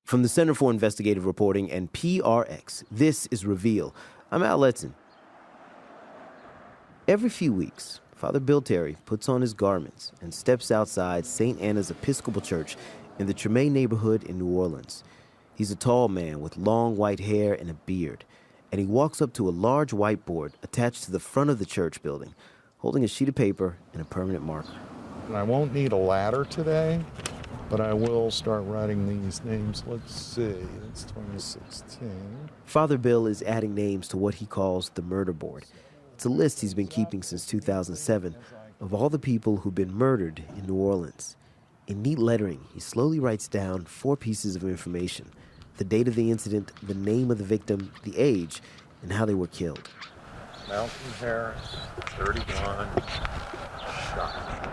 From the Center for Investigative Reporting and PRX, this is Reveal. I'm Al Letson. Every few weeks, Father Bill Terry puts on his garments and steps outside St. Anna's Episcopal Church in the Treme neighborhood in New Orleans. He's a tall man with long white hair and a beard, and he walks up to a large whiteboard attached to the front of the church building, holding a sheet of paper and a permanent marker. I won't need a ladder today, but I will start writing these names. Let's see, it's 2016. Father Bill is adding names to what he calls the murder board. It's a list he's been keeping since 2007 of all the people who've been murdered in New Orleans. In neat lettering, he slowly writes down 4 pieces of information: the date of the incident, the name of the victim, the age, and how they were killed. Malcolm Harris, 31, shot.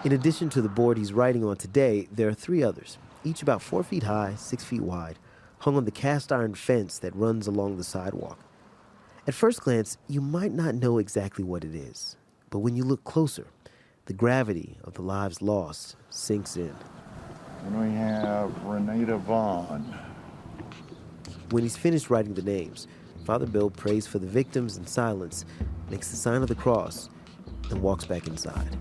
In addition to the board he's writing on today, there are 3 others, each about 4 feet high, 6 feet wide, hung on the cast iron fence that runs along the sidewalk. At first glance, you might not know exactly what it is, but when you look closer, the gravity of the lives lost sinks in. And we have Renata Vaughn. When he's finished writing the names, Father Bill prays for the victims in silence, makes the sign of the cross, and walks back inside.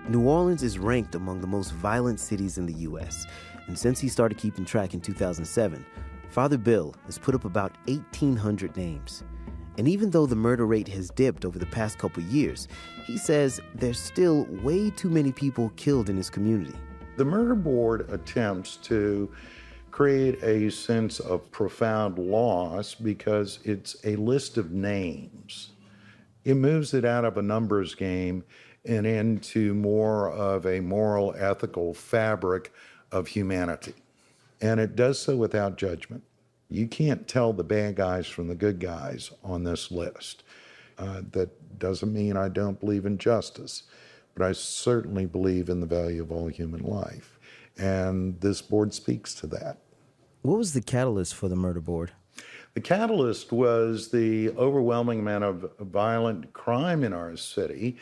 New Orleans is ranked among the most violent cities in the U.S., and since he started keeping track in 2007, Father Bill has put up about 1,800 names. And even though the murder rate has dipped over the past couple years, he says there's still way too many people killed in his community. The murder board attempts to create a sense of profound loss because it's a list of names. It moves it out of a numbers game and into more of a moral, ethical fabric of humanity. And it does so without judgment. You can't tell the bad guys from the good guys on this list. That doesn't mean I don't believe in justice, but I certainly believe in the value of all human life. And this board speaks to that. What was the catalyst for the murder board? The catalyst was the overwhelming amount of violent crime in our city.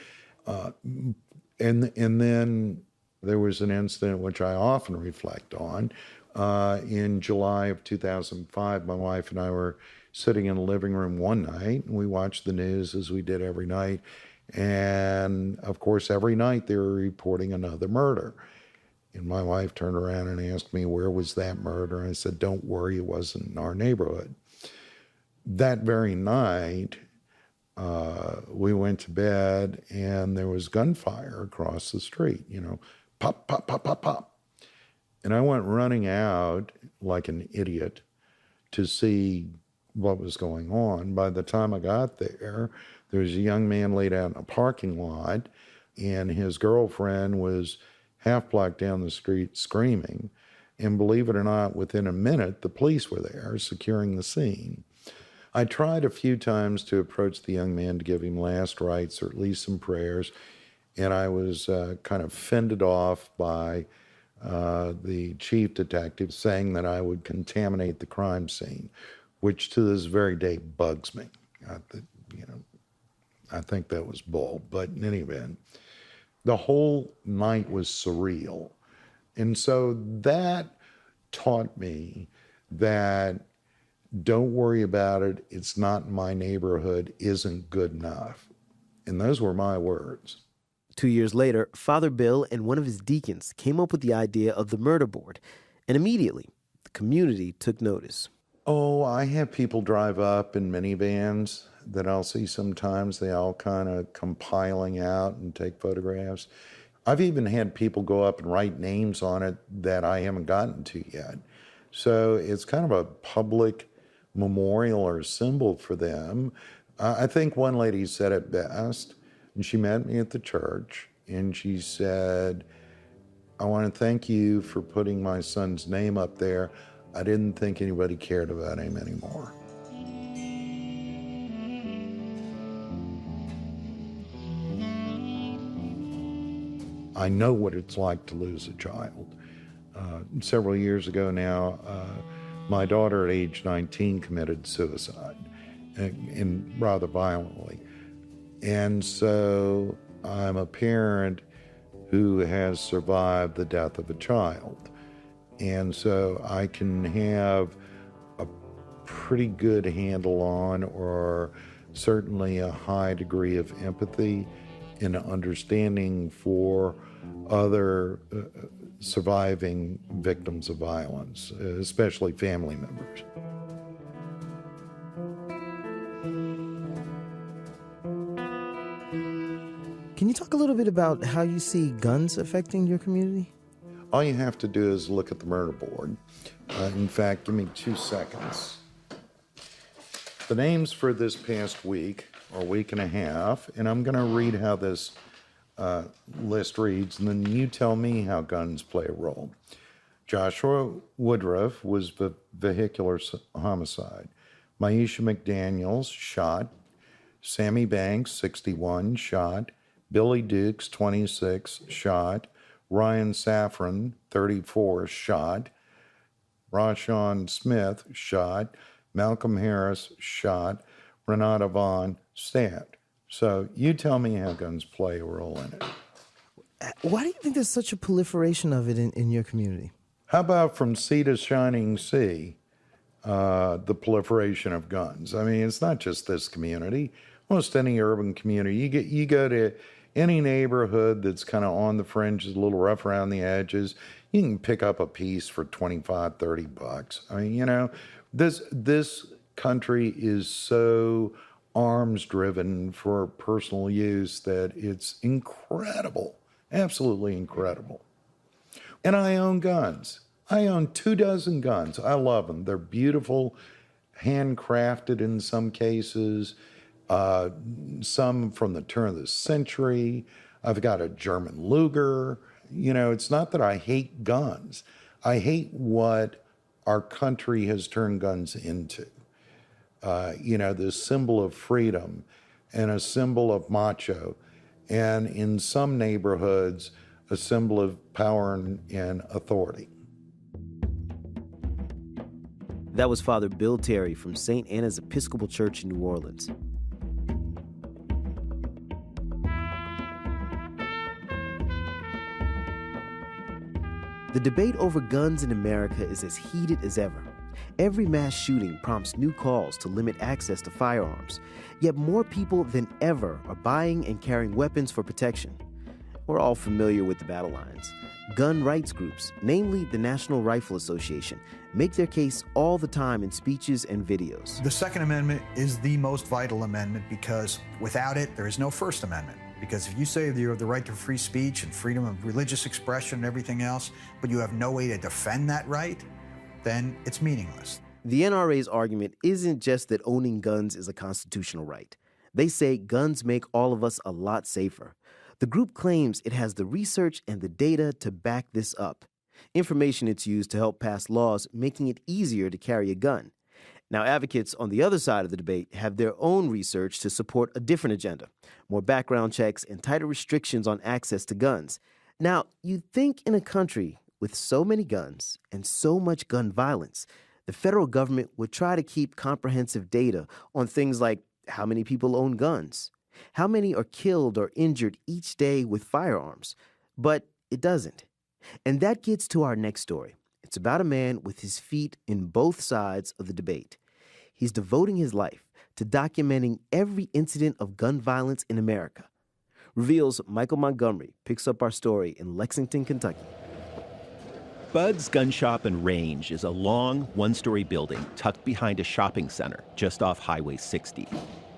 And then there was an incident which I often reflect on. In July of 2005, my wife and I were sitting in the living room one night, and we watched the news as we did every night. And of course, every night they were reporting another murder. And my wife turned around and asked me, where was that murder? And I said, don't worry, it wasn't in our neighborhood. That very night, we went to bed, and there was gunfire across the street, pop, pop, pop, pop, pop. And I went running out like an idiot to see what was going on. By the time I got there, there was a young man laid out in a parking lot, and his girlfriend was half block down the street screaming. And believe it or not, within a minute, the police were there securing the scene. I tried a few times to approach the young man to give him last rites or at least some prayers, and I was kind of fended off by the chief detective saying that I would contaminate the crime scene, which to this very day bugs me. I think that was bull, but in any event, the whole night was surreal. And so that taught me that don't worry about it, it's not in my neighborhood, isn't good enough. And those were my words. 2 years later, Father Bill and one of his deacons came up with the idea of the murder board, and immediately, the community took notice. Oh, I have people drive up in minivans that I'll see sometimes. They all kind of compiling out and take photographs. I've even had people go up and write names on it that I haven't gotten to yet. So it's kind of a public memorial or symbol for them. I think one lady said it best, and she met me at the church, and she said, I want to thank you for putting my son's name up there. I didn't think anybody cared about him anymore. I know what it's like to lose a child. Several years ago now, my daughter at age 19 committed suicide, and rather violently. And so I'm a parent who has survived the death of a child. And so I can have a pretty good handle on, or certainly a high degree of empathy and understanding for other surviving victims of violence, especially family members. Can you talk a little bit about how you see guns affecting your community? All you have to do is look at the murder board. In fact, give me 2 seconds. The names for this past week or week and a half, and I'm going to read how this list reads, and then you tell me how guns play a role. Joshua Woodruff was vehicular homicide. Maisha McDaniels, shot. Sammy Banks, 61, shot. Billy Dukes, 26, shot. Ryan Safran, 34, shot. Rashawn Smith, shot. Malcolm Harris, shot. Renata Vaughn, stabbed. So you tell me how guns play a role in it. Why do you think there's such a proliferation of it in your community? How about from sea to shining sea, the proliferation of guns? I mean, it's not just this community. Almost any urban community. You go to any neighborhood that's kind of on the fringes, a little rough around the edges, you can pick up a piece for $25, $30. I mean, you know, this country is so arms driven for personal use that it's incredible, absolutely incredible. And I own guns. I own 24 guns. I love them. They're beautiful, handcrafted in some cases. Some from the turn of the century. I've got a German Luger. You know, it's not that I hate guns. I hate what our country has turned guns into. You know, this symbol of freedom and a symbol of macho, and in some neighborhoods, a symbol of power and authority. That was Father Bill Terry from St. Anna's Episcopal Church in New Orleans. The debate over guns in America is as heated as ever. Every mass shooting prompts new calls to limit access to firearms. Yet more people than ever are buying and carrying weapons for protection. We're all familiar with the battle lines. Gun rights groups, namely the National Rifle Association, make their case all the time in speeches and videos. The Second Amendment is the most vital amendment because without it, there is no First Amendment. Because if you say that you have the right to free speech and freedom of religious expression and everything else, but you have no way to defend that right, then it's meaningless. The NRA's argument isn't just that owning guns is a constitutional right. They say guns make all of us a lot safer. The group claims it has the research and the data to back this up. Information it's used to help pass laws making it easier to carry a gun. Now, advocates on the other side of the debate have their own research to support a different agenda, more background checks and tighter restrictions on access to guns. Now, you'd think in a country with so many guns and so much gun violence, the federal government would try to keep comprehensive data on things like how many people own guns, how many are killed or injured each day with firearms. But it doesn't. And that gets to our next story. It's about a man with his feet in both sides of the debate. He's devoting his life to documenting every incident of gun violence in America. Reveals Michael Montgomery picks up our story in Lexington, Kentucky. Bud's Gun Shop and Range is a long, one-story building tucked behind a shopping center just off Highway 60.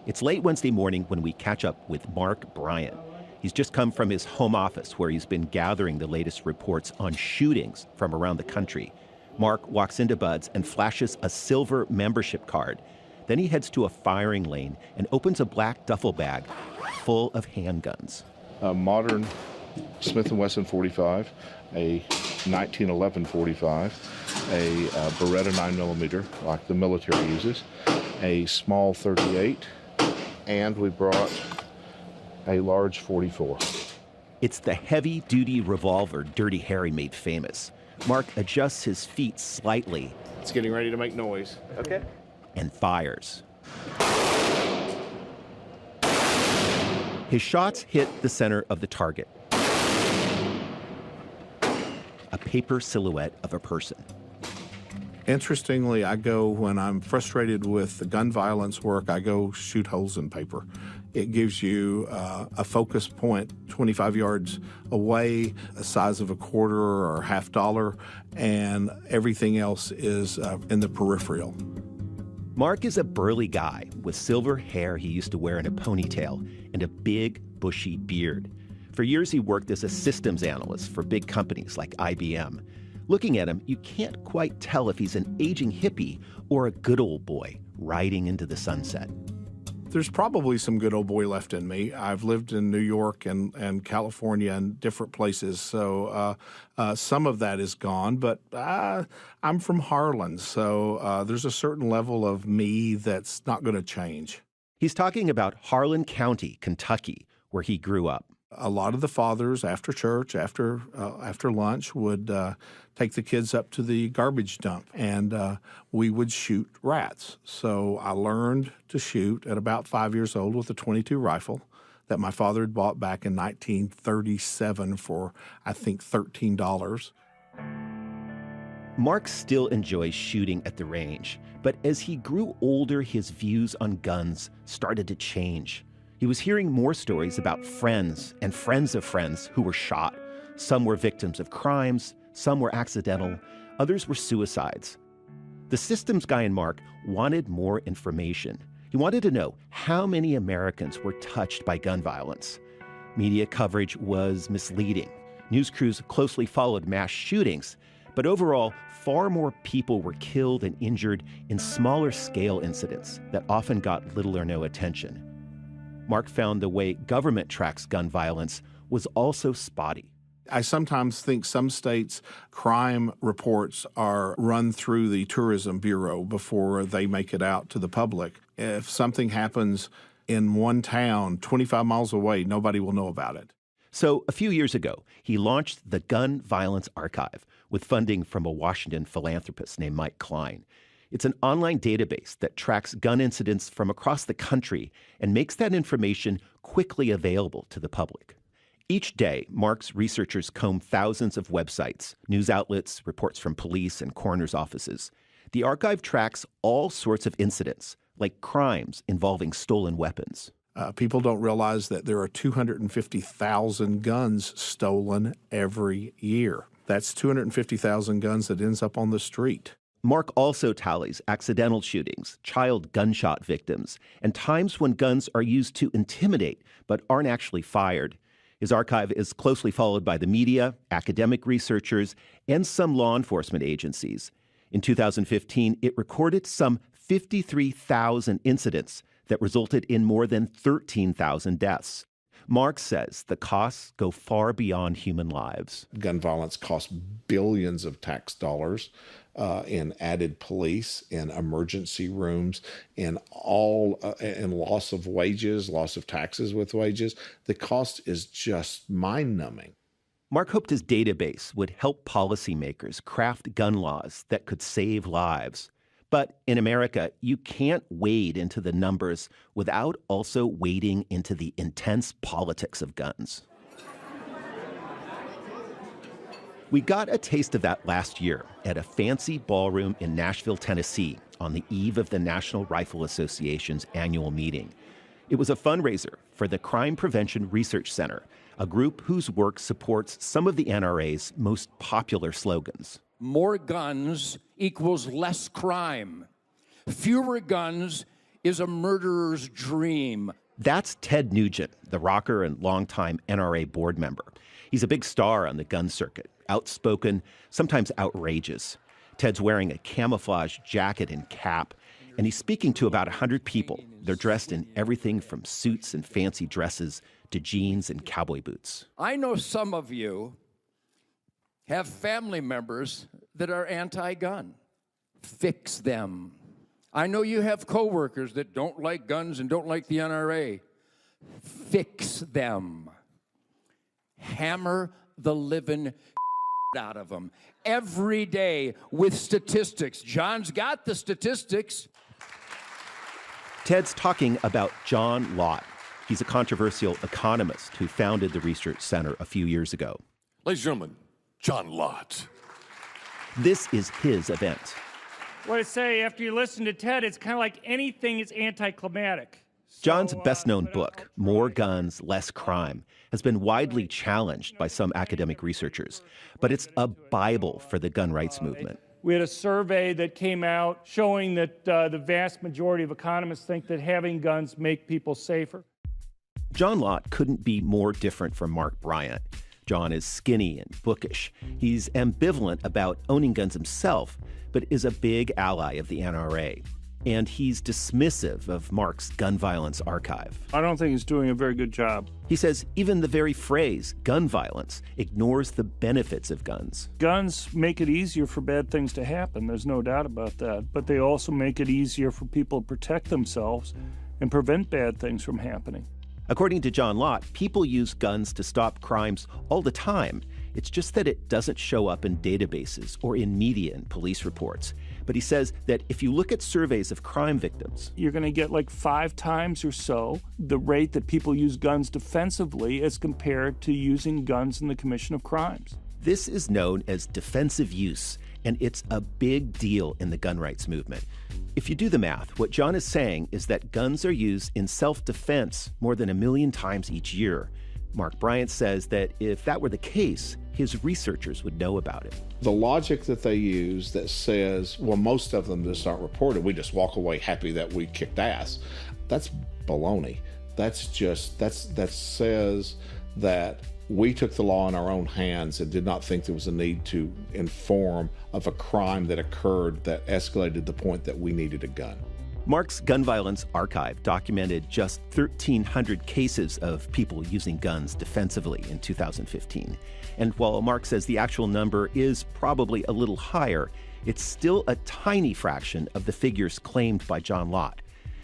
It's late Wednesday morning when we catch up with Mark Bryant. He's just come from his home office where he's been gathering the latest reports on shootings from around the country. Mark walks into Bud's and flashes a silver membership card. Then he heads to a firing lane and opens a black duffel bag full of handguns. A modern Smith & Wesson 45, a 1911 45, a Beretta 9mm like the military uses, a small 38, and we brought a large 44. It's the heavy-duty revolver Dirty Harry made famous. Mark adjusts his feet slightly. It's getting ready to make noise. Okay. And fires. His shots hit the center of the target, a paper silhouette of a person. Interestingly, when I'm frustrated with the gun violence work, I go shoot holes in paper. It gives you a focus point 25 yards away, the size of a quarter or $50, and everything else is in the peripheral. Mark is a burly guy with silver hair he used to wear in a ponytail and a big, bushy beard. For years, he worked as a systems analyst for big companies like IBM. Looking at him, you can't quite tell if he's an aging hippie or a good old boy riding into the sunset. There's probably some good old boy left in me. I've lived in New York and California and different places, so some of that is gone, but I'm from Harlan, so there's a certain level of me that's not going to change. He's talking about Harlan County, Kentucky, where he grew up. A lot of the fathers after church, after lunch, would take the kids up to the garbage dump, and we would shoot rats. So I learned to shoot at about 5 years old with a .22 rifle that my father had bought back in 1937 for, I think, $13. Mark still enjoys shooting at the range, but as he grew older, his views on guns started to change. He was hearing more stories about friends and friends of friends who were shot. Some were victims of crimes, some were accidental, others were suicides. The systems guy in Mark wanted more information. He wanted to know how many Americans were touched by gun violence. Media coverage was misleading. News crews closely followed mass shootings, but overall, far more people were killed and injured in smaller scale incidents that often got little or no attention. Mark found the way government tracks gun violence was also spotty. I sometimes think some states' crime reports are run through the Tourism Bureau before they make it out to the public. If something happens in one town 25 miles away, nobody will know about it. So a few years ago, he launched the Gun Violence Archive with funding from a Washington philanthropist named Mike Klein. It's an online database that tracks gun incidents from across the country and makes that information quickly available to the public. Each day, Mark's researchers comb thousands of websites, news outlets, reports from police and coroner's offices. The archive tracks all sorts of incidents, like crimes involving stolen weapons. People don't realize that there are 250,000 guns stolen every year. That's 250,000 guns that ends up on the street. Mark also tallies accidental shootings, child gunshot victims, and times when guns are used to intimidate but aren't actually fired. His archive is closely followed by the media, academic researchers, and some law enforcement agencies. In 2015, it recorded some 53,000 incidents that resulted in more than 13,000 deaths. Mark says the costs go far beyond human lives. Gun violence costs billions of tax dollars in added police, in emergency rooms, in loss of wages, loss of taxes with wages. The cost is just mind-numbing. Mark hoped his database would help policymakers craft gun laws that could save lives. But in America, you can't wade into the numbers without also wading into the intense politics of guns. We got a taste of that last year at a fancy ballroom in Nashville, Tennessee, on the eve of the National Rifle Association's annual meeting. It was a fundraiser for the Crime Prevention Research Center, a group whose work supports some of the NRA's most popular slogans. More guns equals less crime. Fewer guns is a murderer's dream. That's Ted Nugent, the rocker and longtime NRA board member. He's a big star on the gun circuit, outspoken, sometimes outrageous. Ted's wearing a camouflage jacket and cap, and he's speaking to about 100 people. They're dressed in everything from suits and fancy dresses to jeans and cowboy boots. I know some of you have family members that are anti-gun. Fix them. I know you have coworkers that don't like guns and don't like the NRA. Fix them. Hammer the living out of them every day with statistics. John's got the statistics. Ted's talking about John Lott, He's a controversial economist who founded the research center a few years ago. Ladies and gentlemen, John Lott. This is his event. What I say, after you listen to Ted, it's kind of like anything is anticlimactic. John's best-known book, More Guns, Less Crime, has been widely challenged by some academic researchers, but it's a Bible for the gun rights movement. We had a survey that came out showing that the vast majority of economists think that having guns make people safer. John Lott couldn't be more different from Mark Bryant. John is skinny and bookish. He's ambivalent about owning guns himself, but is a big ally of the NRA. And he's dismissive of Mark's gun violence archive. I don't think he's doing a very good job. He says even the very phrase gun violence ignores the benefits of guns. Guns make it easier for bad things to happen, there's no doubt about that. But they also make it easier for people to protect themselves and prevent bad things from happening. According to John Lott, people use guns to stop crimes all the time. It's just that it doesn't show up in databases or in media and police reports. But he says that if you look at surveys of crime victims, you're going to get like 5 times or so the rate that people use guns defensively as compared to using guns in the commission of crimes. This is known as defensive use, and it's a big deal in the gun rights movement. If you do the math, what John is saying is that guns are used in self-defense more than 1 million times each year. Mark Bryant says that if that were the case, his researchers would know about it. The logic that they use that says, well, most of them just aren't reported, we just walk away happy that we kicked ass, that's baloney. That says that we took the law in our own hands and did not think there was a need to inform of a crime that occurred that escalated to the point that we needed a gun. Mark's gun violence archive documented just 1,300 cases of people using guns defensively in 2015. And while Mark says the actual number is probably a little higher, it's still a tiny fraction of the figures claimed by John Lott.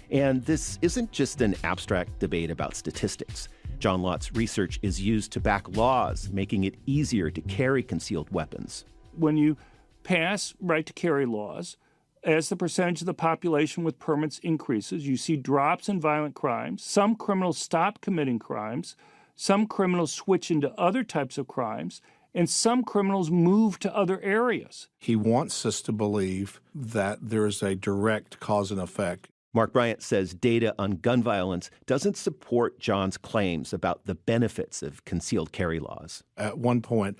And this isn't just an abstract debate about statistics. John Lott's research is used to back laws, making it easier to carry concealed weapons. When you pass right to carry laws, as the percentage of the population with permits increases, you see drops in violent crimes. Some criminals stop committing crimes. Some criminals switch into other types of crimes. And some criminals move to other areas. He wants us to believe that there is a direct cause and effect. Mark Bryant says data on gun violence doesn't support John's claims about the benefits of concealed carry laws. At one point,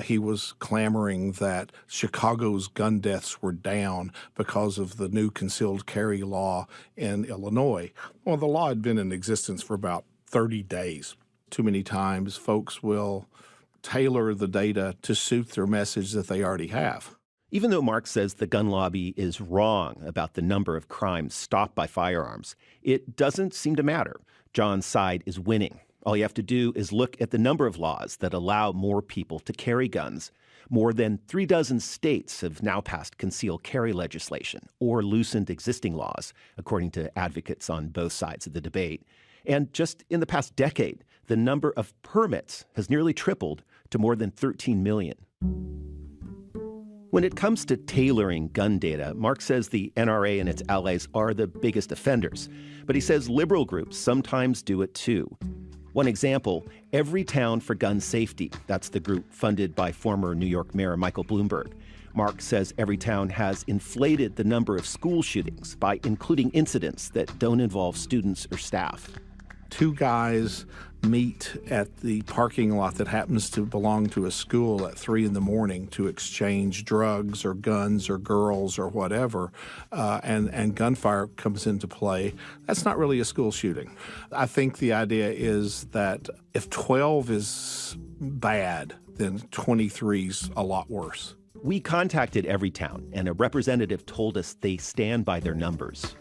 he was clamoring that Chicago's gun deaths were down because of the new concealed carry law in Illinois. Well, the law had been in existence for about 30 days. Too many times, folks will tailor the data to suit their message that they already have. Even though Mark says the gun lobby is wrong about the number of crimes stopped by firearms, it doesn't seem to matter. John's side is winning. All you have to do is look at the number of laws that allow more people to carry guns. More than 36 states have now passed concealed carry legislation or loosened existing laws, according to advocates on both sides of the debate. And just in the past decade, the number of permits has nearly tripled to more than 13 million. When it comes to tailoring gun data, Mark says the NRA and its allies are the biggest offenders. But he says liberal groups sometimes do it too. One example, Everytown for Gun Safety. That's the group funded by former New York Mayor Michael Bloomberg. Mark says Everytown has inflated the number of school shootings by including incidents that don't involve students or staff. 2 guys meet at the parking lot that happens to belong to a school at 3 a.m. to exchange drugs or guns or girls or whatever, and gunfire comes into play. That's not really a school shooting. I think the idea is that if 12 is bad, then 23's a lot worse. We contacted Everytown, and a representative told us they stand by their numbers.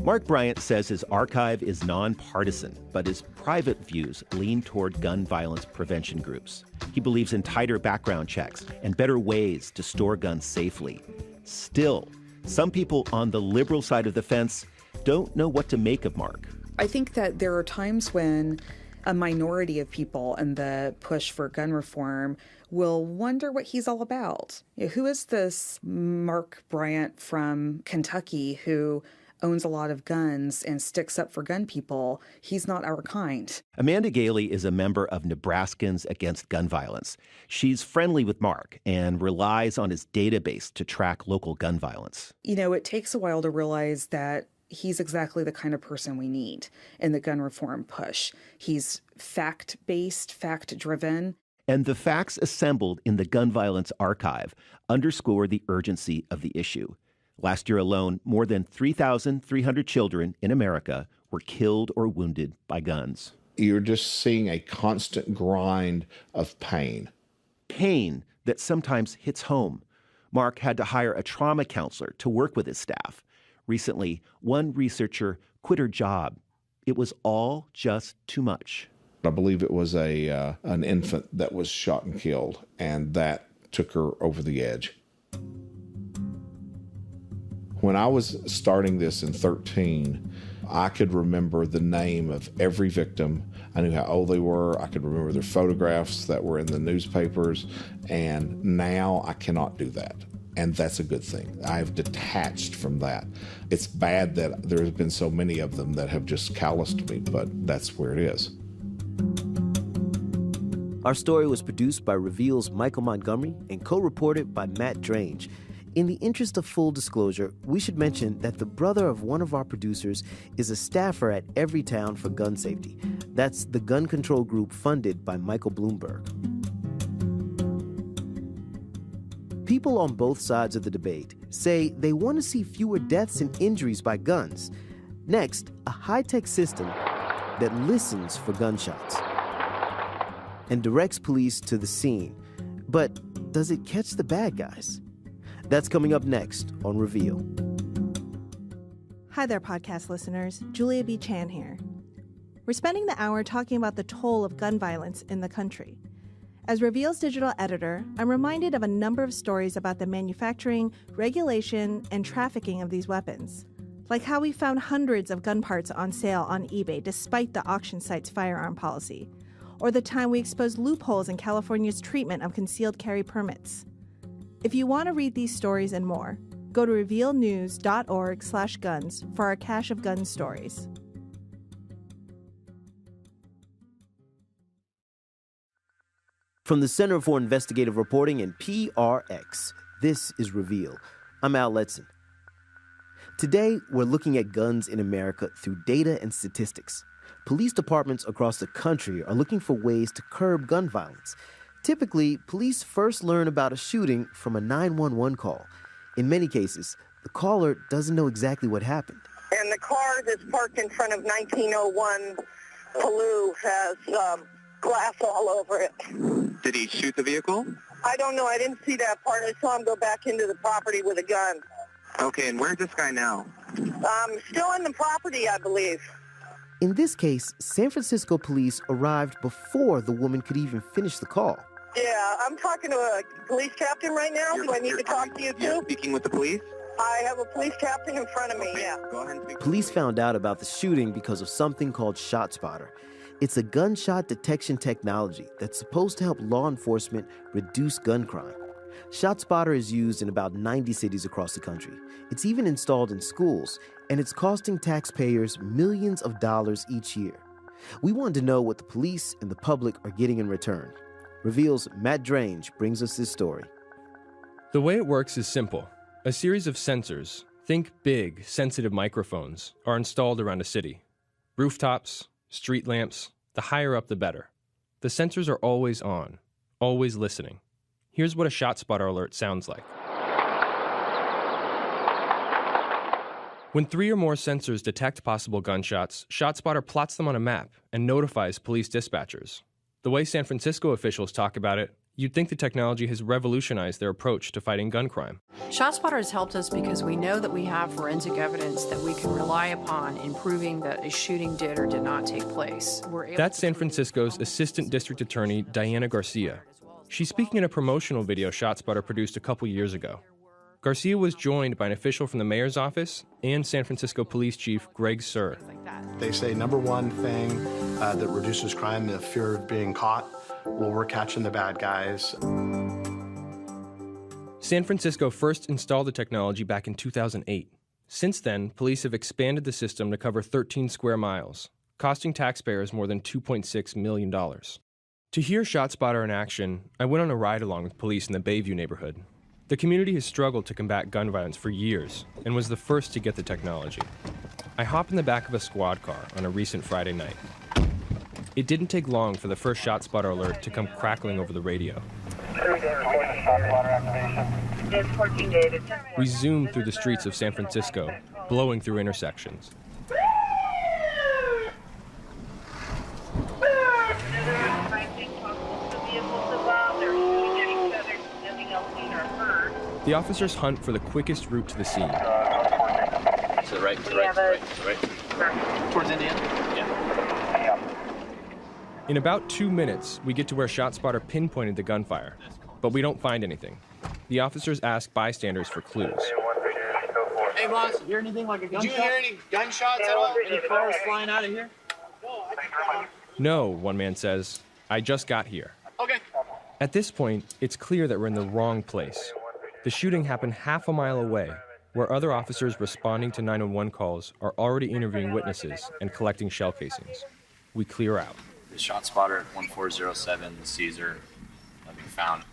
Mark Bryant says his archive is nonpartisan, but his private views lean toward gun violence prevention groups. He believes in tighter background checks and better ways to store guns safely. Still, some people on the liberal side of the fence don't know what to make of Mark. I think that there are times when a minority of people in the push for gun reform will wonder what he's all about. Who is this Mark Bryant from Kentucky who owns a lot of guns and sticks up for gun people, he's not our kind. Amanda Gailey is a member of Nebraskans Against Gun Violence. She's friendly with Mark and relies on his database to track local gun violence. You know, it takes a while to realize that he's exactly the kind of person we need in the gun reform push. He's fact-based, fact-driven. And the facts assembled in the gun violence archive underscore the urgency of the issue. Last year alone, more than 3,300 children in America were killed or wounded by guns. You're just seeing a constant grind of pain. Pain that sometimes hits home. Mark had to hire a trauma counselor to work with his staff. Recently, one researcher quit her job. It was all just too much. I believe it was an infant that was shot and killed, and that took her over the edge. When I was starting this in 2013, I could remember the name of every victim. I knew how old they were. I could remember their photographs that were in the newspapers. And now I cannot do that. And that's a good thing. I've detached from that. It's bad that there have been so many of them that have just calloused me, but that's where it is. Our story was produced by Reveal's Michael Montgomery and co-reported by Matt Drange. In the interest of full disclosure, we should mention that the brother of one of our producers is a staffer at Everytown for Gun Safety. That's the gun control group funded by Michael Bloomberg. People on both sides of the debate say they want to see fewer deaths and injuries by guns. Next, a high-tech system that listens for gunshots and directs police to the scene. But does it catch the bad guys? That's coming up next on Reveal. Hi there, podcast listeners. Julia B. Chan here. We're spending the hour talking about the toll of gun violence in the country. As Reveal's digital editor, I'm reminded of a number of stories about the manufacturing, regulation, and trafficking of these weapons. Like how we found hundreds of gun parts on sale on eBay despite the auction site's firearm policy. Or the time we exposed loopholes in California's treatment of concealed carry permits. If you want to read these stories and more, go to revealnews.org/guns for our cache of gun stories. From the Center for Investigative Reporting and PRX, this is Reveal. I'm Al Letson. Today, we're looking at guns in America through data and statistics. Police departments across the country are looking for ways to curb gun violence. Typically, police first learn about a shooting from a 911 call. In many cases, the caller doesn't know exactly what happened. And the car that's parked in front of 1901 Paloux has glass all over it. Did he shoot the vehicle? I don't know. I didn't see that part. I saw him go back into the property with a gun. Okay, and where's this guy now? Still in the property, I believe. In this case, San Francisco police arrived before the woman could even finish the call. Yeah, I'm talking to a police captain right now. Do I need to talk to you too? You're speaking with the police? I have a police captain in front of me, Okay, yeah. Go ahead and speak. Police found out about the shooting because of something called ShotSpotter. It's a gunshot detection technology that's supposed to help law enforcement reduce gun crime. ShotSpotter is used in about 90 cities across the country. It's even installed in schools, and it's costing taxpayers millions of dollars each year. We wanted to know what the police and the public are getting in return. Reveal's Matt Drange brings us this story. The way it works is simple. A series of sensors, think big, sensitive microphones, are installed around a city. Rooftops, street lamps, the higher up the better. The sensors are always on, always listening. Here's what a ShotSpotter alert sounds like. When 3 or more sensors detect possible gunshots, ShotSpotter plots them on a map and notifies police dispatchers. The way San Francisco officials talk about it, you'd think the technology has revolutionized their approach to fighting gun crime. ShotSpotter has helped us because we know that we have forensic evidence that we can rely upon in proving that a shooting did or did not take place. That's San Francisco's Assistant District Attorney, Diana Garcia. She's speaking in a promotional video ShotSpotter produced a couple years ago. Garcia was joined by an official from the mayor's office and San Francisco Police Chief Greg Suhr. They say number one thing that reduces crime, the fear of being caught. Well, we're catching the bad guys. San Francisco first installed the technology back in 2008. Since then, police have expanded the system to cover 13 square miles, costing taxpayers more than $2.6 million. To hear ShotSpotter in action, I went on a ride-along with police in the Bayview neighborhood. The community has struggled to combat gun violence for years and was the first to get the technology. I hop in the back of a squad car on a recent Friday night. It didn't take long for the first ShotSpotter alert to come crackling over the radio. We zoom through the streets of San Francisco, blowing through intersections. The officers hunt for the quickest route to the scene. To the right, to the right, to the right, to the right. Towards Indiana? Yeah. In about 2 minutes, we get to where ShotSpotter pinpointed the gunfire, but we don't find anything. The officers ask bystanders for clues. Hey, boss, hear anything like a gunshot? Did you hear any gunshots at all? Any cars flying out of here? No, one man says. I just got here. Okay. At this point, it's clear that we're in the wrong place. The shooting happened half a mile away, where other officers responding to 911 calls are already interviewing witnesses and collecting shell casings. We clear out. The ShotSpotter 1407, the Caesar, nothing found.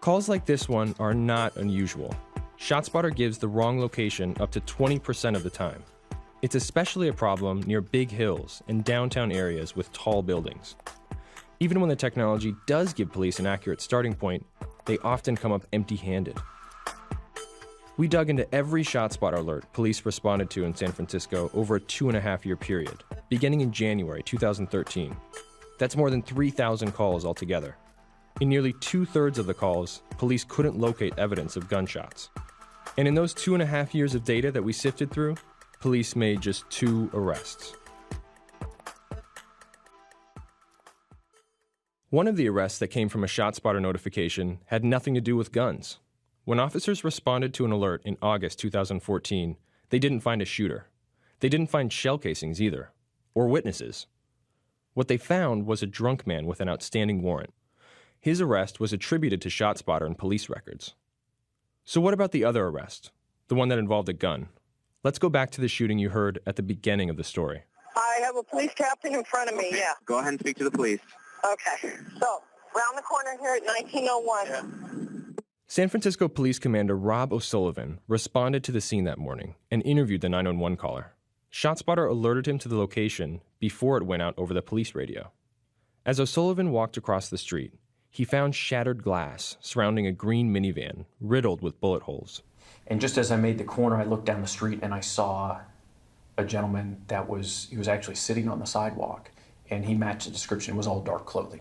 Calls like this one are not unusual. ShotSpotter gives the wrong location up to 20% of the time. It's especially a problem near big hills and downtown areas with tall buildings. Even when the technology does give police an accurate starting point, they often come up empty-handed. We dug into every ShotSpotter alert police responded to in San Francisco over a 2.5-year period, beginning in January 2013. That's more than 3,000 calls altogether. In nearly 2/3 of the calls, police couldn't locate evidence of gunshots. And in those 2.5 years of data that we sifted through, police made just 2 arrests. One of the arrests that came from a ShotSpotter notification had nothing to do with guns. When officers responded to an alert in August 2014, they didn't find a shooter. They didn't find shell casings either, or witnesses. What they found was a drunk man with an outstanding warrant. His arrest was attributed to ShotSpotter in police records. So what about the other arrest, the one that involved a gun? Let's go back to the shooting you heard at the beginning of the story. I have a police captain in front of me, yeah. Go ahead and speak to the police. Okay, so round the corner here at 1901. San Francisco Police Commander Rob O'Sullivan responded to the scene that morning and interviewed the 911 caller. ShotSpotter alerted him to the location before it went out over the police radio. As O'Sullivan walked across the street, he found shattered glass surrounding a green minivan riddled with bullet holes. And just as I made the corner, I looked down the street and I saw a gentleman he was actually sitting on the sidewalk, and he matched the description. It was all dark clothing.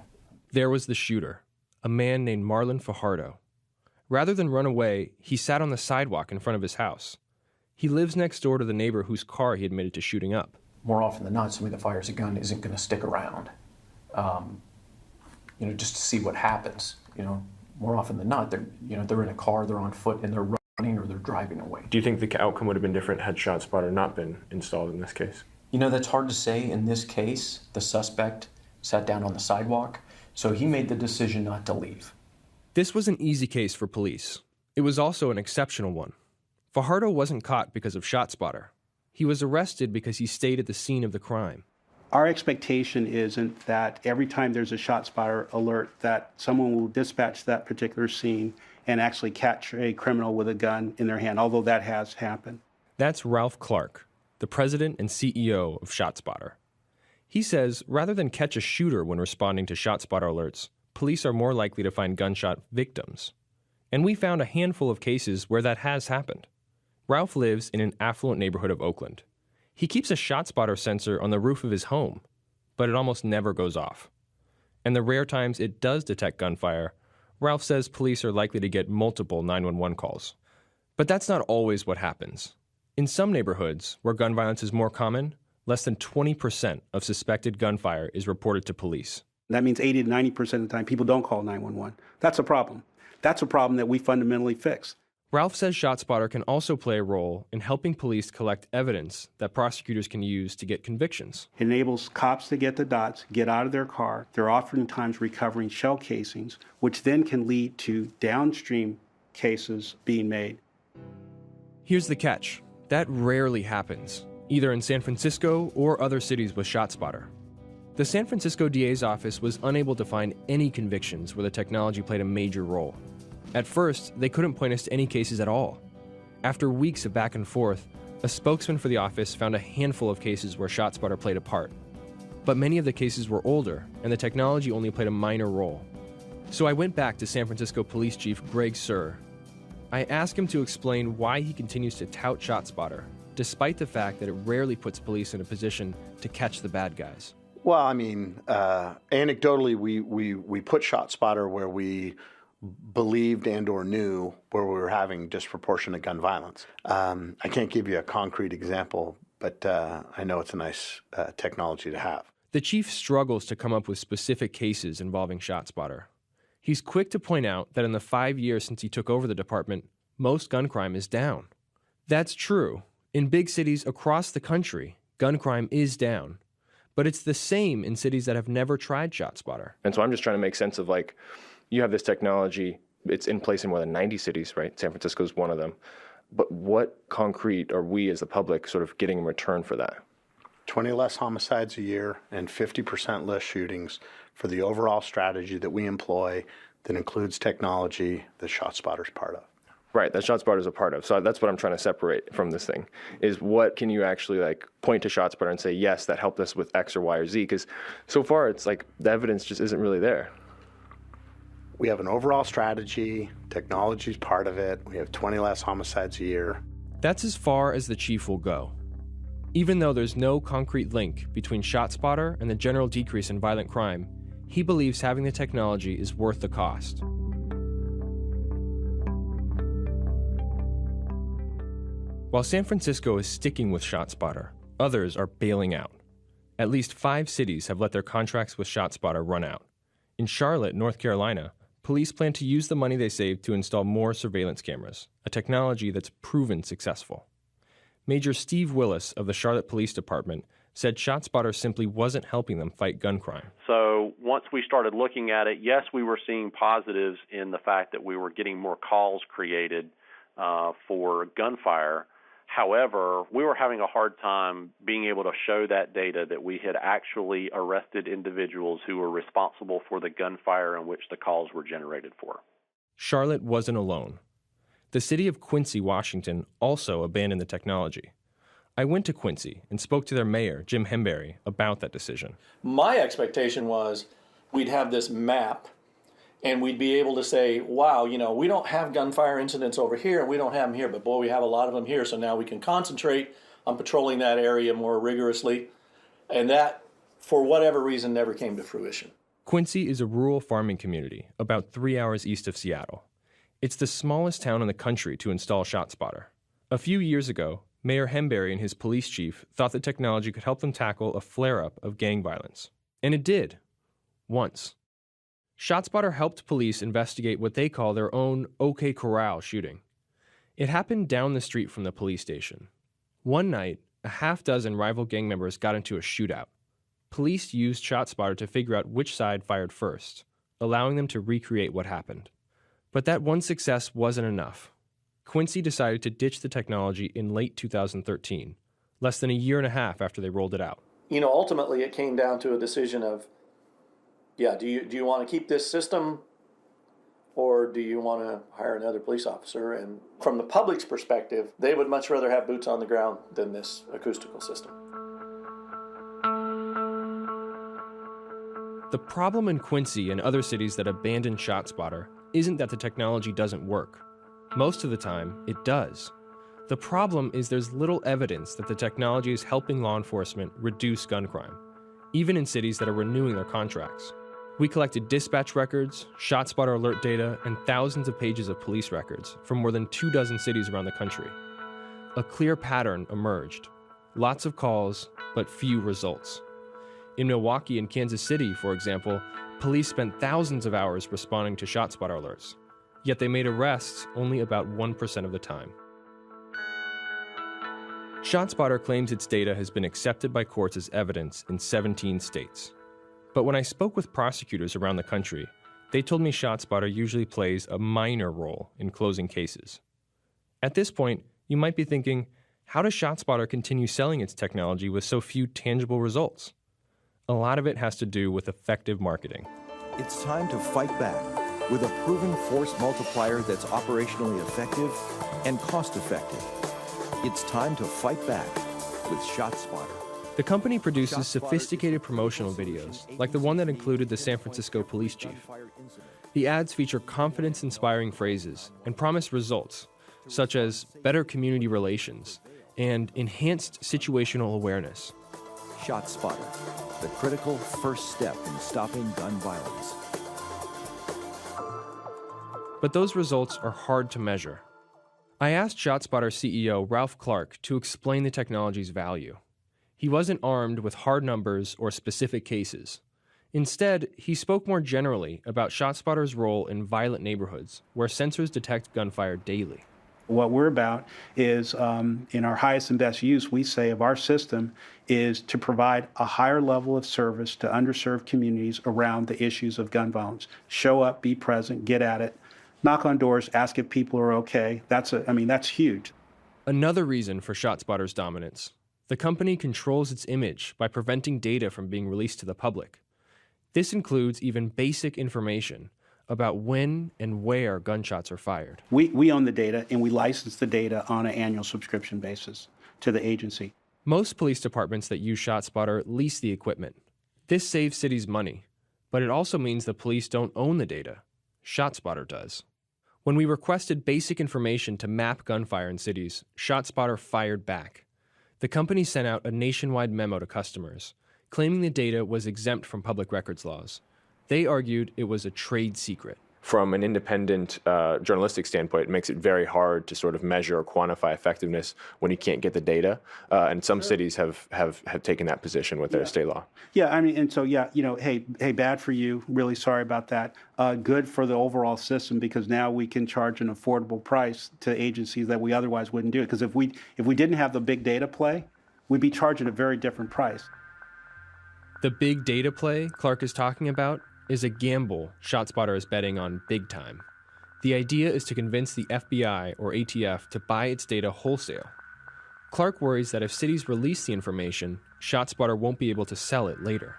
There was the shooter, a man named Marlon Fajardo. Rather than run away, he sat on the sidewalk in front of his house. He lives next door to the neighbor whose car he admitted to shooting up. More often than not, somebody that fires a gun isn't going to stick around, just to see what happens. More often than not, they're in a car, they're on foot, and they're running or they're driving away. Do you think the outcome would have been different had ShotSpotter not been installed in this case? That's hard to say. In this case, the suspect sat down on the sidewalk, so he made the decision not to leave. This was an easy case for police. It was also an exceptional one. Fajardo wasn't caught because of ShotSpotter. He was arrested because he stayed at the scene of the crime. Our expectation isn't that every time there's a ShotSpotter alert that someone will dispatch that particular scene and actually catch a criminal with a gun in their hand, although that has happened. That's Ralph Clark, the president and CEO of ShotSpotter. He says rather than catch a shooter when responding to ShotSpotter alerts, police are more likely to find gunshot victims. And we found a handful of cases where that has happened. Ralph lives in an affluent neighborhood of Oakland. He keeps a ShotSpotter sensor on the roof of his home, but it almost never goes off. And the rare times it does detect gunfire, Ralph says police are likely to get multiple 911 calls. But that's not always what happens. In some neighborhoods, where gun violence is more common, less than 20% of suspected gunfire is reported to police. That means 80 to 90% of the time people don't call 911. That's a problem. That's a problem that we fundamentally fix. Ralph says ShotSpotter can also play a role in helping police collect evidence that prosecutors can use to get convictions. It enables cops to get the dots, get out of their car. They're oftentimes recovering shell casings, which then can lead to downstream cases being made. Here's the catch. That rarely happens, either in San Francisco or other cities with ShotSpotter. The San Francisco DA's office was unable to find any convictions where the technology played a major role. At first, they couldn't point us to any cases at all. After weeks of back and forth, a spokesman for the office found a handful of cases where ShotSpotter played a part. But many of the cases were older, and the technology only played a minor role. So I went back to San Francisco Police Chief Greg Suhr. I asked him to explain why he continues to tout ShotSpotter, despite the fact that it rarely puts police in a position to catch the bad guys. Well, I mean, anecdotally, we put ShotSpotter where we believed and or knew where we were having disproportionate gun violence. I can't give you a concrete example, but I know it's a nice technology to have. The chief struggles to come up with specific cases involving ShotSpotter. He's quick to point out that in the 5 years since he took over the department, most gun crime is down. That's true. In big cities across the country, gun crime is down. But it's the same in cities that have never tried ShotSpotter. And so I'm just trying to make sense of, like, you have this technology, it's in place in more than 90 cities, right? San Francisco is one of them. But what concrete are we as the public sort of getting in return for that? 20 less homicides a year and 50% less shootings for the overall strategy that we employ that includes technology that ShotSpotter's part of. Right, that ShotSpotter is a part of. So that's what I'm trying to separate from this thing, is what can you actually, like, point to ShotSpotter and say, yes, that helped us with X or Y or Z? Because so far it's like the evidence just isn't really there. We have an overall strategy, technology's part of it, we have 20 less homicides a year. That's as far as the chief will go. Even though there's no concrete link between ShotSpotter and the general decrease in violent crime, he believes having the technology is worth the cost. While San Francisco is sticking with ShotSpotter, others are bailing out. At least 5 cities have let their contracts with ShotSpotter run out. In Charlotte, North Carolina, police plan to use the money they saved to install more surveillance cameras, a technology that's proven successful. Major Steve Willis of the Charlotte Police Department said ShotSpotter simply wasn't helping them fight gun crime. So once we started looking at it, yes, we were seeing positives in the fact that we were getting more calls created for gunfire. However, we were having a hard time being able to show that data that we had actually arrested individuals who were responsible for the gunfire in which the calls were generated for. Charlotte wasn't alone. The city of Quincy, Washington, also abandoned the technology. I went to Quincy and spoke to their mayor, Jim Hemberry, about that decision. My expectation was we'd have this map and we'd be able to say, wow, you know, we don't have gunfire incidents over here and we don't have them here, but boy, we have a lot of them here. So now we can concentrate on patrolling that area more rigorously. And that, for whatever reason, never came to fruition. Quincy is a rural farming community about 3 hours east of Seattle. It's the smallest town in the country to install ShotSpotter. A few years ago, Mayor Hemberry and his police chief thought the technology could help them tackle a flare-up of gang violence. And it did. Once. ShotSpotter helped police investigate what they call their own OK Corral shooting. It happened down the street from the police station. One night, a half-dozen rival gang members got into a shootout. Police used ShotSpotter to figure out which side fired first, allowing them to recreate what happened. But that one success wasn't enough. Quincy decided to ditch the technology in late 2013, less than a year and a half after they rolled it out. You know, ultimately it came down to a decision of, do you want to keep this system or do you want to hire another police officer? And from the public's perspective, they would much rather have boots on the ground than this acoustical system. The problem in Quincy and other cities that abandon ShotSpotter isn't that the technology doesn't work. Most of the time, it does. The problem is there's little evidence that the technology is helping law enforcement reduce gun crime, even in cities that are renewing their contracts. We collected dispatch records, ShotSpotter alert data, and thousands of pages of police records from more than 24 cities around the country. A clear pattern emerged. Lots of calls, but few results. In Milwaukee and Kansas City, for example, police spent thousands of hours responding to ShotSpotter alerts, yet they made arrests only about 1% of the time. ShotSpotter claims its data has been accepted by courts as evidence in 17 states. But when I spoke with prosecutors around the country, They told me ShotSpotter usually plays a minor role in closing cases. At this point, you might be thinking, how does ShotSpotter continue selling its technology with so few tangible results? A lot of it has to do with effective marketing. It's time to fight back with a proven force multiplier that's operationally effective and cost-effective. It's time to fight back with ShotSpotter. The company produces sophisticated promotional videos, like the one that included the San Francisco police chief. The ads feature confidence-inspiring phrases and promise results, such as better community relations and enhanced situational awareness. ShotSpotter, the critical first step in stopping gun violence. But those results are hard to measure. I asked ShotSpotter CEO Ralph Clark to explain the technology's value. He wasn't armed with hard numbers or specific cases. Instead, he spoke more generally about ShotSpotter's role in violent neighborhoods where sensors detect gunfire daily. What we're about is, in our highest and best use, we say, of our system is to provide a higher level of service to underserved communities around the issues of gun violence. Show up, be present, get at it, knock on doors, ask if people are okay. That's huge. Another reason for ShotSpotter's dominance: the company controls its image by preventing data from being released to the public. This includes even basic information about when and where gunshots are fired. We own the data, and we license the data on an annual subscription basis to the agency. Most police departments that use ShotSpotter lease the equipment. This saves cities money, but it also means the police don't own the data. ShotSpotter does. When we requested basic information to map gunfire in cities, ShotSpotter fired back. The company sent out a nationwide memo to customers, claiming the data was exempt from public records laws. They argued it was a trade secret. From an independent journalistic standpoint, it makes it very hard to sort of measure or quantify effectiveness when you can't get the data. And some cities have taken that position with their state law. Yeah, hey, bad for you. Really sorry about that. Good for the overall system, because now we can charge an affordable price to agencies that we otherwise wouldn't do it. Because if we didn't have the big data play, we'd be charging a very different price. The big data play Clark is talking about is a gamble ShotSpotter is betting on big time. The idea is to convince the FBI or ATF to buy its data wholesale. Clark worries that if cities release the information, ShotSpotter won't be able to sell it later.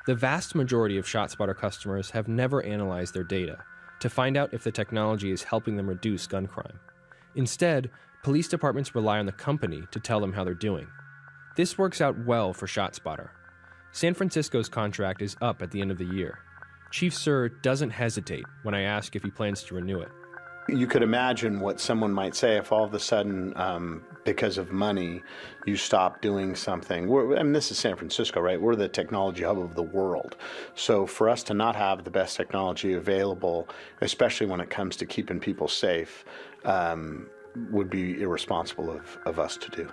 The vast majority of ShotSpotter customers have never analyzed their data to find out if the technology is helping them reduce gun crime. Instead, police departments rely on the company to tell them how they're doing. This works out well for ShotSpotter. San Francisco's contract is up at the end of the year. Chief Sir doesn't hesitate when I ask if he plans to renew it. You could imagine what someone might say if all of a sudden, because of money, you stop doing something. This is San Francisco, right? We're the technology hub of the world. So for us to not have the best technology available, especially when it comes to keeping people safe, would be irresponsible of us to do.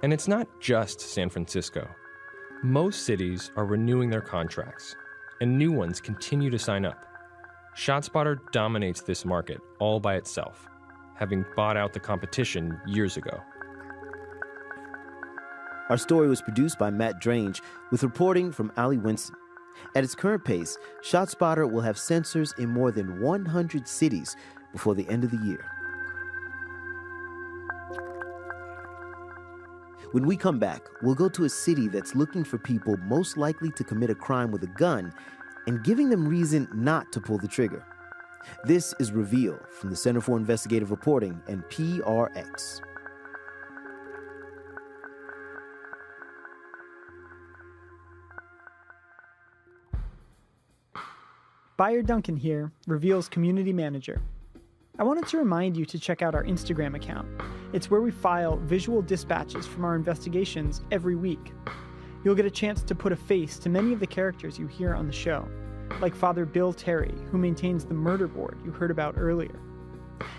And it's not just San Francisco. Most cities are renewing their contracts, and new ones continue to sign up. ShotSpotter dominates this market all by itself, having bought out the competition years ago. Our story was produced by Matt Drange with reporting from Ali Winston. At its current pace, ShotSpotter will have sensors in more than 100 cities before the end of the year. When we come back, we'll go to a city that's looking for people most likely to commit a crime with a gun and giving them reason not to pull the trigger. This is Reveal from the Center for Investigative Reporting and PRX. Buyer Duncan here, Reveal's community manager. I wanted to remind you to check out our Instagram account. It's where we file visual dispatches from our investigations every week. You'll get a chance to put a face to many of the characters you hear on the show, like Father Bill Terry, who maintains the murder board you heard about earlier.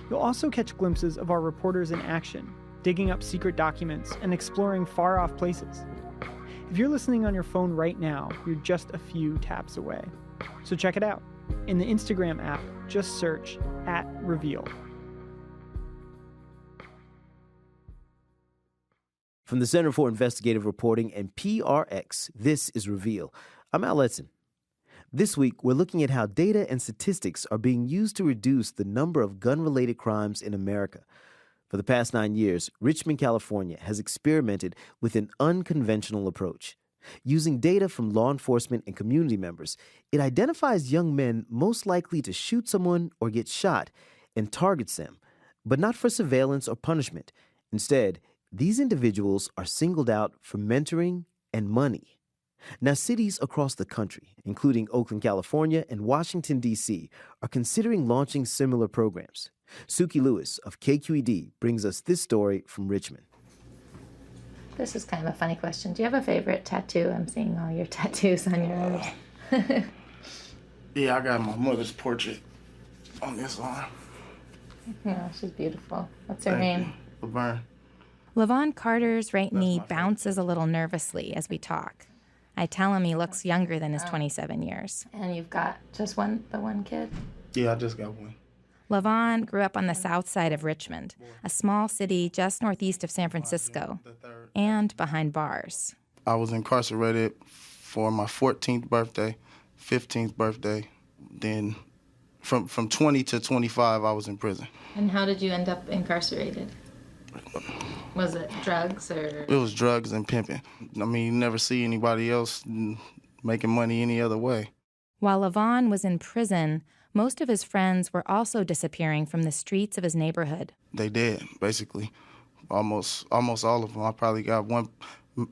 You'll also catch glimpses of our reporters in action, digging up secret documents and exploring far-off places. If you're listening on your phone right now, you're just a few taps away. So check it out. In the Instagram app, just search @Reveal. From the Center for Investigative Reporting and PRX, this is Reveal. I'm Al Letson. This week, we're looking at how data and statistics are being used to reduce the number of gun-related crimes in America. For the past 9 years, Richmond, California has experimented with an unconventional approach. Using data from law enforcement and community members, it identifies young men most likely to shoot someone or get shot and targets them, but not for surveillance or punishment. Instead, these individuals are singled out for mentoring and money. Now, cities across the country, including Oakland, California, and Washington, D.C., are considering launching similar programs. Suki Lewis of KQED brings us this story from Richmond. This is kind of a funny question. Do you have a favorite tattoo? I'm seeing all your tattoos on your arms. Yeah, I got my mother's portrait on this arm. Yeah, she's beautiful. What's her name? Laverne. Lavon Carter's right knee bounces a little nervously as we talk. I tell him he looks younger than his 27 years. And you've got just the one kid? Yeah, I just got one. Lavon grew up on the south side of Richmond, a small city just northeast of San Francisco, and behind bars. I was incarcerated for my 14th birthday, 15th birthday. Then from 20 to 25, I was in prison. And how did you end up incarcerated? Was it drugs or? It was drugs and pimping. I mean, you never see anybody else making money any other way. While Lavon was in prison, most of his friends were also disappearing from the streets of his neighborhood. They dead, basically. Almost all of them. I probably got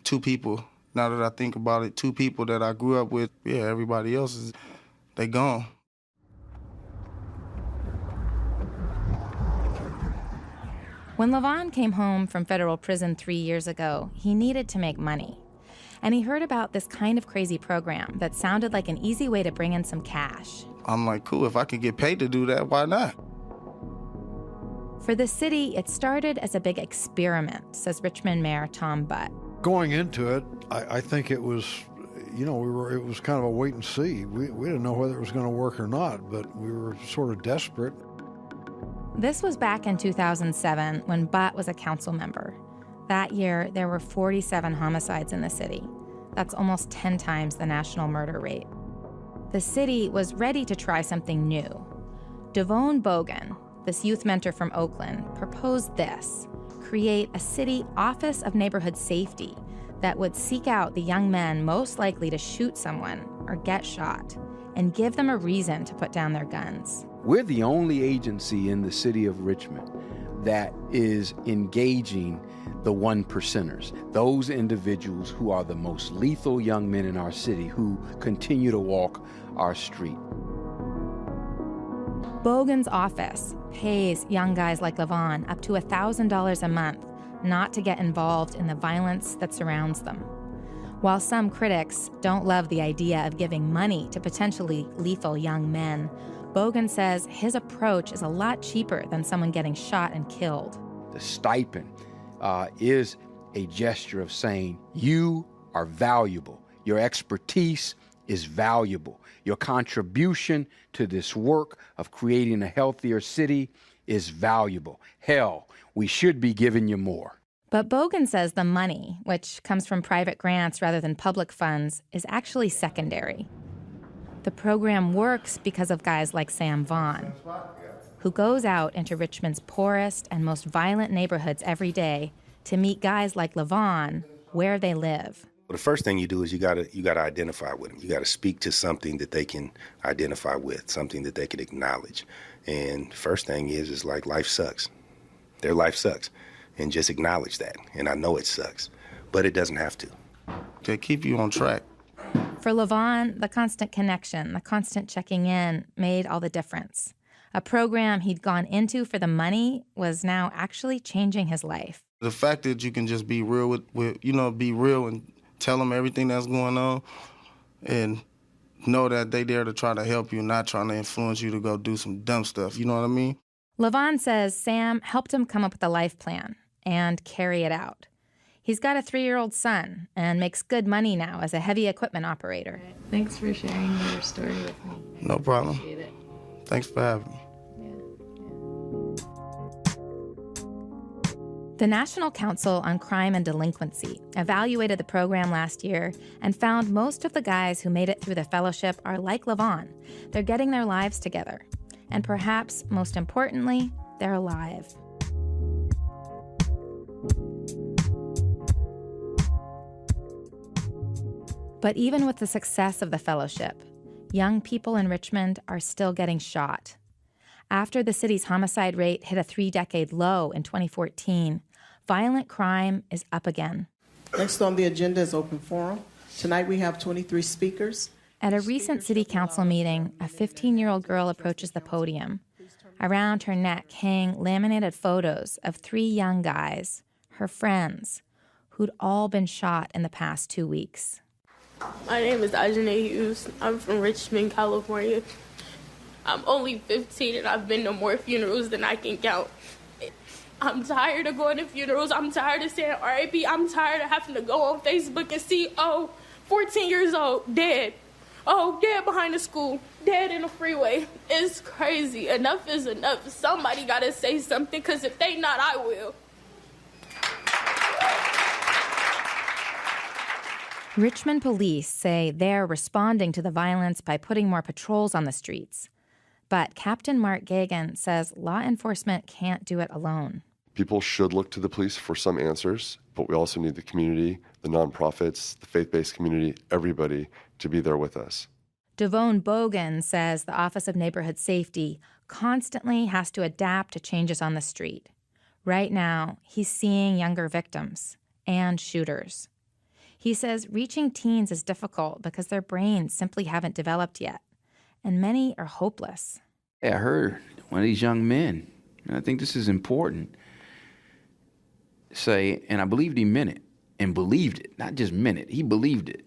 two people, now that I think about it, two people that I grew up with. Yeah, everybody else, they gone. When Lavon came home from federal prison 3 years ago, he needed to make money. And he heard about this kind of crazy program that sounded like an easy way to bring in some cash. I'm like, cool, if I could get paid to do that, why not? For the city, it started as a big experiment, says Richmond Mayor Tom Butt. Going into it, I think it was, it was kind of a wait and see. We didn't know whether it was going to work or not, but we were sort of desperate. This was back in 2007 when Butt was a council member. That year, there were 47 homicides in the city. That's almost 10 times the national murder rate. The city was ready to try something new. Devone Bogan, this youth mentor from Oakland, proposed this: create a city office of neighborhood safety that would seek out the young men most likely to shoot someone or get shot and give them a reason to put down their guns. We're the only agency in the city of Richmond that is engaging the one percenters, those individuals who are the most lethal young men in our city who continue to walk our street. Bogan's office pays young guys like Lavon up to $1,000 a month not to get involved in the violence that surrounds them. While some critics don't love the idea of giving money to potentially lethal young men, Bogan says his approach is a lot cheaper than someone getting shot and killed. The stipend is a gesture of saying, you are valuable. Your expertise is valuable. Your contribution to this work of creating a healthier city is valuable. Hell, we should be giving you more. But Bogan says the money, which comes from private grants rather than public funds, is actually secondary. The program works because of guys like Sam Vaughn, who goes out into Richmond's poorest and most violent neighborhoods every day to meet guys like Lavon where they live. Well, the first thing you do is you gotta identify with them. You gotta speak to something that they can identify with, something that they can acknowledge. And first thing is like life sucks. Their life sucks. And just acknowledge that. And I know it sucks, but it doesn't have to. To keep you on track. For Lavon, the constant connection, the constant checking in made all the difference. A program he'd gone into for the money was now actually changing his life. The fact that you can just be real be real and tell them everything that's going on and know that they there to try to help you, not trying to influence you to go do some dumb stuff. You know what I mean? Lavon says Sam helped him come up with a life plan and carry it out. He's got a 3-year-old son and makes good money now as a heavy equipment operator. Thanks for sharing your story with me. No problem. Appreciate it. Thanks for having me. The National Council on Crime and Delinquency evaluated the program last year and found most of the guys who made it through the fellowship are like Levon. They're getting their lives together. And perhaps most importantly, they're alive. But even with the success of the fellowship, young people in Richmond are still getting shot. After the city's homicide rate hit a 3-decade low in 2014, violent crime is up again. Next on the agenda is open forum. Tonight we have 23 speakers. At a recent city council meeting, a 15-year-old girl approaches the podium. Around her neck hang laminated photos of 3 young guys, her friends, who'd all been shot in the past 2 weeks. My name is Ajane Hughes. I'm from Richmond, California. I'm only 15 and I've been to more funerals than I can count. I'm tired of going to funerals. I'm tired of saying RIP. I'm tired of having to go on Facebook and see, 14 years old, dead. Oh, dead behind the school, dead in the freeway. It's crazy. Enough is enough. Somebody got to say something, because if they not, I will. Richmond police say they're responding to the violence by putting more patrols on the streets. But Captain Mark Gagan says law enforcement can't do it alone. People should look to the police for some answers, but we also need the community, the nonprofits, the faith-based community, everybody to be there with us. Devone Bogan says the Office of Neighborhood Safety constantly has to adapt to changes on the street. Right now, he's seeing younger victims and shooters. He says reaching teens is difficult because their brains simply haven't developed yet, and many are hopeless. I heard one of these young men, and I think this is important, say, and I believed he meant it, and believed it, not just meant it, he believed it.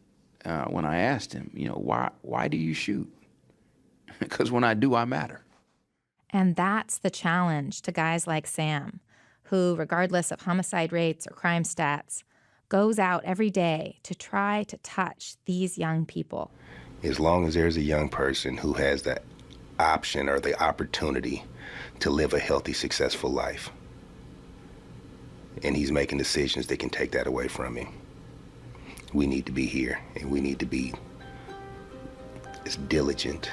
When I asked him, why do you shoot? Because when I do, I matter. And that's the challenge to guys like Sam, who, regardless of homicide rates or crime stats, goes out every day to try to touch these young people. As long as there's a young person who has the option or the opportunity to live a healthy, successful life, and he's making decisions that can take that away from him, we need to be here, and we need to be as diligent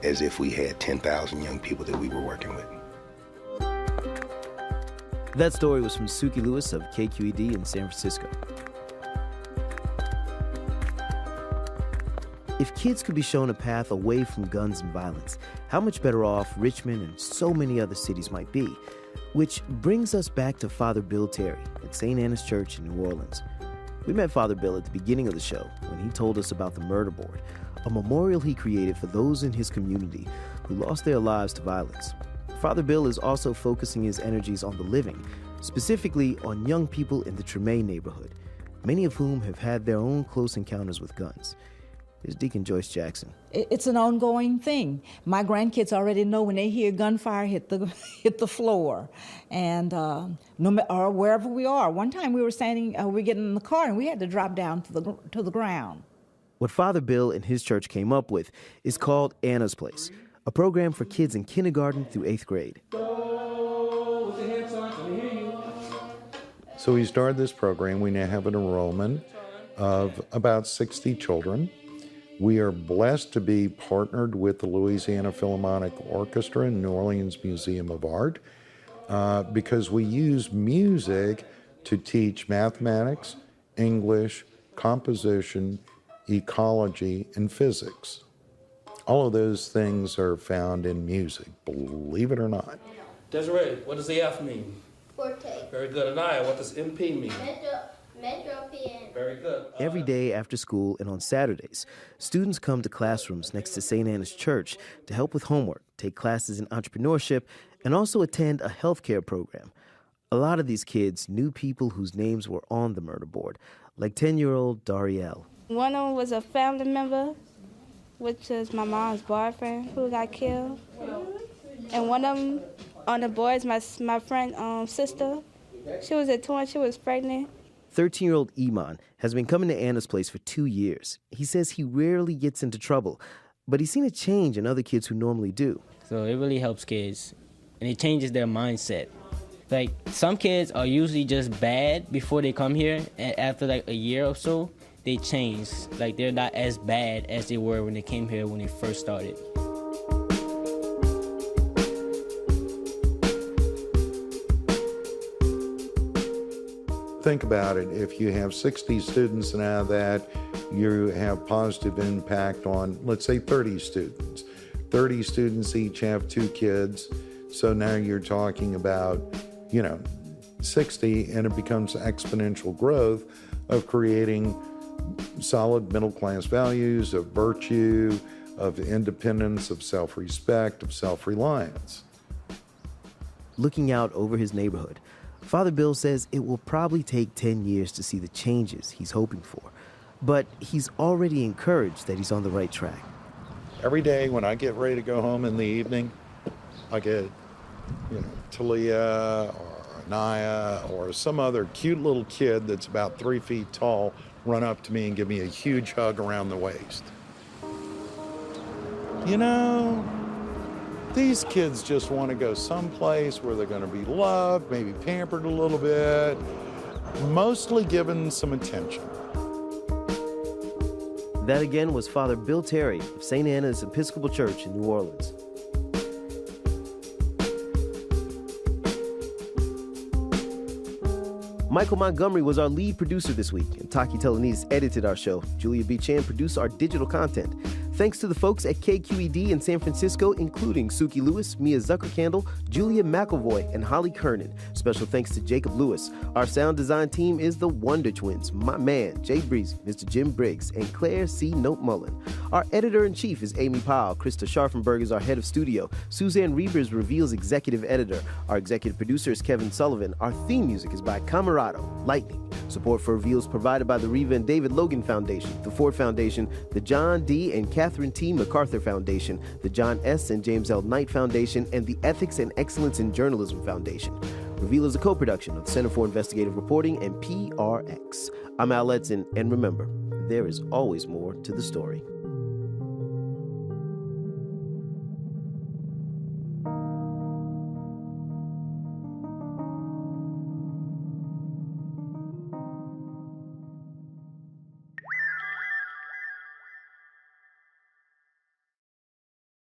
as if we had 10,000 young people that we were working with. That story was from Suki Lewis of KQED in San Francisco. If kids could be shown a path away from guns and violence, how much better off Richmond and so many other cities might be. Which brings us back to Father Bill Terry at St. Anna's Church in New Orleans. We met Father Bill at the beginning of the show when he told us about the Murder Board, a memorial he created for those in his community who lost their lives to violence. Father Bill is also focusing his energies on the living, specifically on young people in the Treme neighborhood, many of whom have had their own close encounters with guns. Here's Deacon Joyce Jackson. It's an ongoing thing. My grandkids already know when they hear gunfire hit the floor, and or wherever we are. One time we were we getting in the car and we had to drop down to the ground. What Father Bill and his church came up with is called Anna's Place, a program for kids in kindergarten through 8th grade. So we started this program. We now have an enrollment of about 60 children. We are blessed to be partnered with the Louisiana Philharmonic Orchestra and New Orleans Museum of Art because we use music to teach mathematics, English, composition, ecology, and physics. All of those things are found in music, believe it or not. Desiree, what does the F mean? Forte. Very good. Anaya, what does MP mean? Metro piano. Very good. Every day after school and on Saturdays, students come to classrooms next to St. Anna's Church to help with homework, take classes in entrepreneurship, and also attend a healthcare program. A lot of these kids knew people whose names were on the murder board, like 10-year-old Darielle. One of them was a family member, which is my mom's boyfriend, who got killed. And one of them on the boards, my friend's sister. She was at 20, she was pregnant. 13-year-old Iman has been coming to Anna's Place for 2 years. He says he rarely gets into trouble, but he's seen a change in other kids who normally do. So it really helps kids, and it changes their mindset. Like, some kids are usually just bad before they come here, and after like a year or so, they change. Like, they're not as bad as they were when they came here when they first started. Think about it. If you have 60 students and out of that, you have positive impact on, let's say, 30 students. 30 students each have 2 kids. So now you're talking about, 60, and it becomes exponential growth of creating solid middle-class values of virtue, of independence, of self-respect, of self-reliance. Looking out over his neighborhood, Father Bill says it will probably take 10 years to see the changes he's hoping for, but he's already encouraged that he's on the right track. Every day when I get ready to go home in the evening, I get, Talia or Anaya or some other cute little kid that's about 3 feet tall run up to me and give me a huge hug around the waist. These kids just want to go someplace where they're going to be loved, maybe pampered a little bit, mostly given some attention. That again was Father Bill Terry of St. Anna's Episcopal Church in New Orleans. Michael Montgomery was our lead producer this week, and Taki Telenidis edited our show. Julia B. Chan produced our digital content. Thanks to the folks at KQED in San Francisco, including Suki Lewis, Mia Zuckercandle, Julia McElvoy, and Holly Kernan. Special thanks to Jacob Lewis. Our sound design team is the Wonder Twins, my man, Jay Breezy, Mr. Jim Briggs, and Claire C. Note Mullen. Our editor-in-chief is Amy Powell. Krista Scharfenberg is our head of studio. Suzanne Reavers Reveal's executive editor. Our executive producer is Kevin Sullivan. Our theme music is by Camerado, Lightning. Support for Reveal is provided by the Reva and David Logan Foundation, the Ford Foundation, the John D. and Catherine T. MacArthur Foundation, the John S. and James L. Knight Foundation, and the Ethics and Excellence in Journalism Foundation. Reveal is a co-production of the Center for Investigative Reporting and PRX. I'm Al Letson, and remember, there is always more to the story.